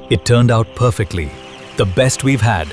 It turned out perfectly, the best we've had.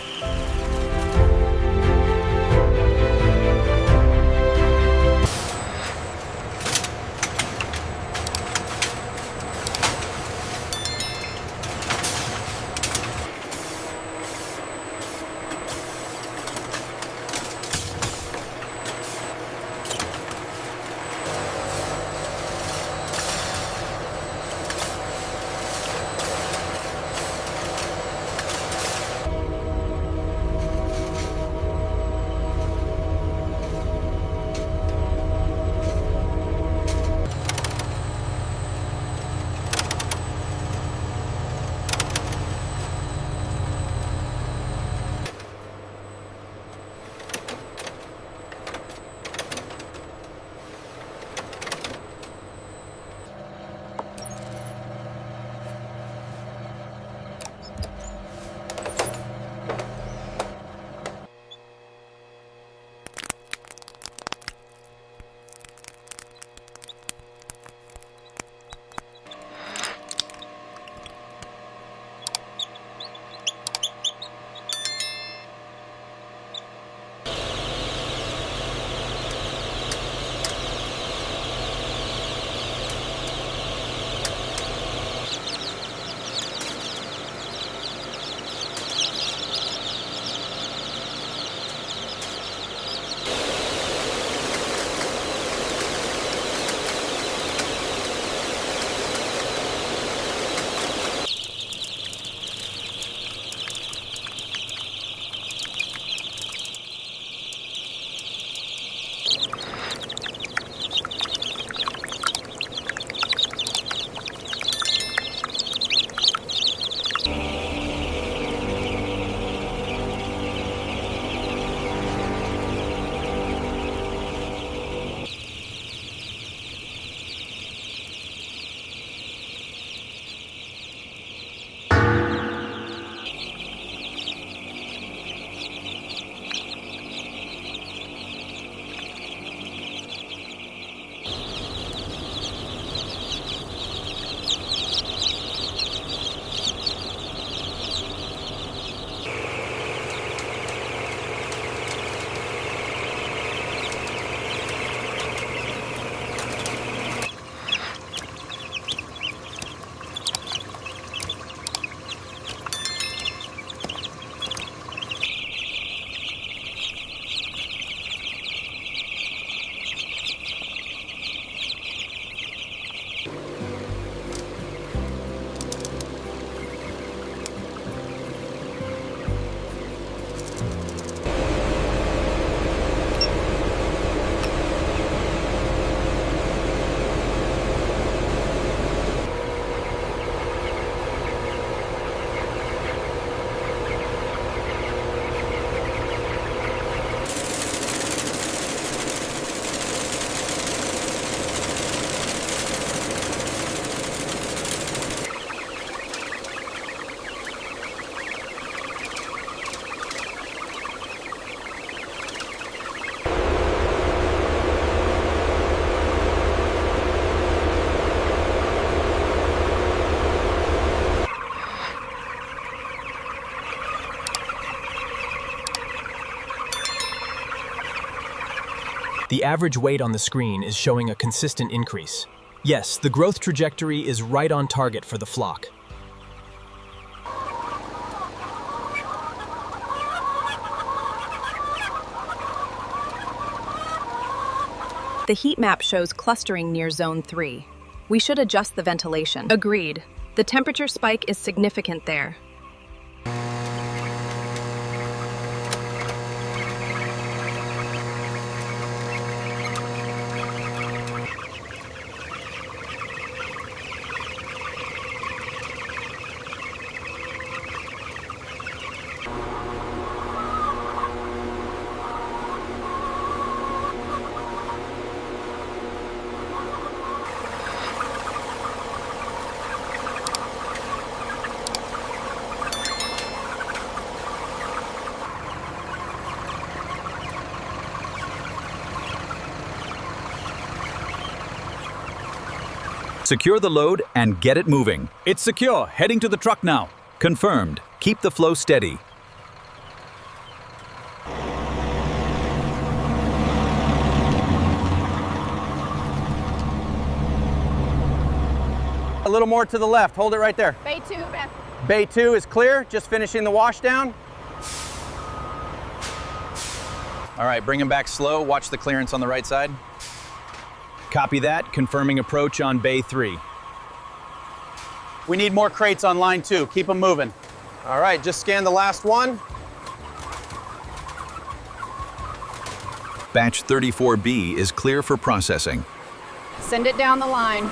The average weight on the screen is showing a consistent increase. Yes, the growth trajectory is right on target for the flock. The heat map shows clustering near Zone 3. We should adjust the ventilation. Agreed. The temperature spike is significant there. Secure the load and get it moving. It's secure. Heading to the truck now. Confirmed. Keep the flow steady. A little more to the left. Hold it right there. Bay 2, Beth. Bay 2 is clear. Just finishing the wash down. All right, bring him back slow. Watch the clearance on the right side. Copy that, confirming approach on Bay 3. We need more crates on line 2. Keep them moving. All right, just scan the last one. Batch 34B is clear for processing. Send it down the line.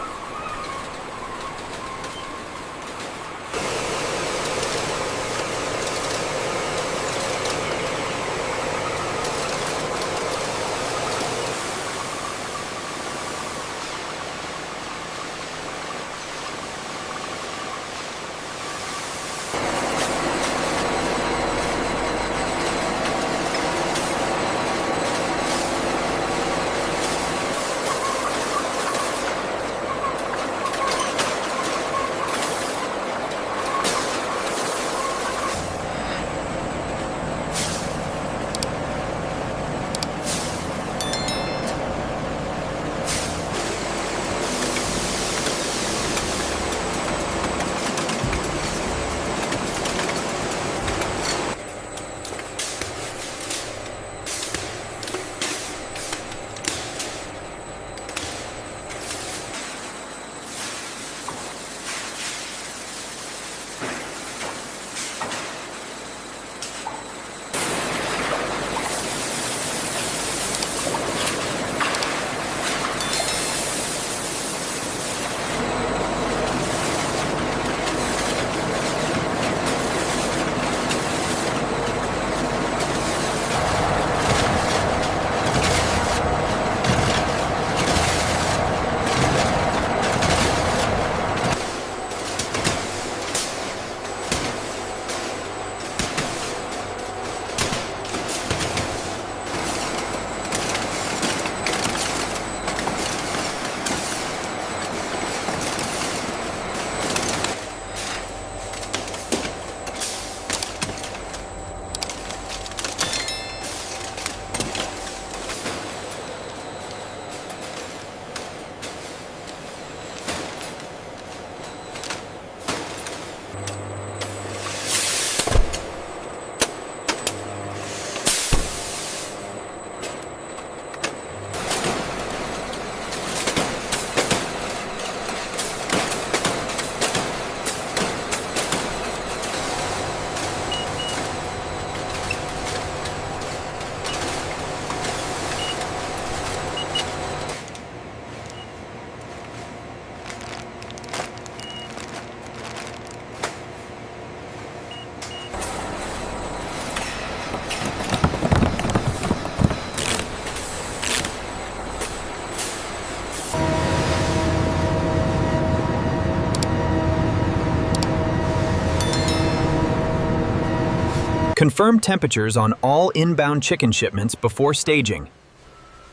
Confirm temperatures on all inbound chicken shipments before staging.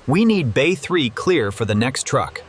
We need Bay 3 clear for the next truck.